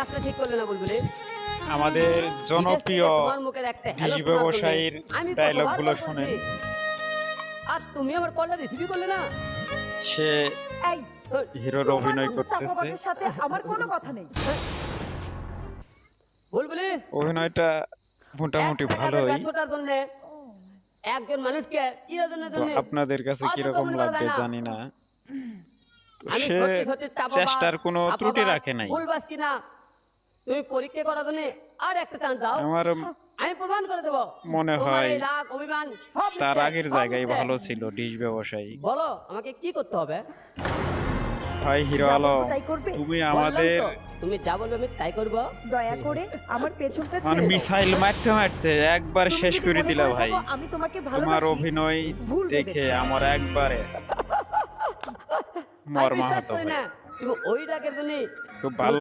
কাজটা ঠিক করলে না বুলবুলি। আমাদের জনপ্রিয় তোমার মুখের একটা হ্যালো ডিশ শোনার জন্যে ব্যবসায়ীর আমি ডায়লগ কতবার গুলো কল শুনেন। করেছি। আর তুমি আমার কলটা রিসিভই করলে না। সে এই হিরোর তোমার অভিনয় মতো করতেছে। চাপাবাজের সাথে আমার কোনো কথা নেই। বুলবুলি অভিনয়টা মোটামুটি একটা কাজের ভালোই। ব্যর্থতার জন্যে একজন মানুষকে চিরদিনের তো জন্যে আপনাদের কাছে কিরকম অযোগ্য মনে করা লাগবে যায় না। জানি না। তো আমি সে সত্যি সত্যি চাপাবাজ, চেষ্টার কোনো ত্রুটি ছাপাবাজ, রাখে নাই। ভুলবাজ কিনা তুমি পরীক্ষা করার জন্য আর একটা চান্স দাও। আমার আমি প্রমাণ করে দেবো মনে তোমার হয় এই রাগ অভিমান সব তার মিথ্যে, আগের সব জায়গায় মিথ্যে। ভালো ছিল ডিশ ব্যবসায়ী। বলো আমাকে কি করতে হবে? ভাই হিরো যা আলম, বলবো তাই করবে? তুমি বললাম আমাদের তো, তুমি যা বলবে আমি তাই করবো। দয়া করে আমার পেছনটা মানে ছেড়ে দাও। মিসাইল মারতে মারতে একবার তুমি শেষ যদি করে মনে দিলা করে ভাই। থাকো আমি তোমাকে তোমার ভালোবাসি, অভিনয় ভুল দেখে ভেবেছো। আমার একবারে আমি মর্মাহত বিশ্বাস করি ভাই। না তুমি ওই রাগের জন্য খুব ভালো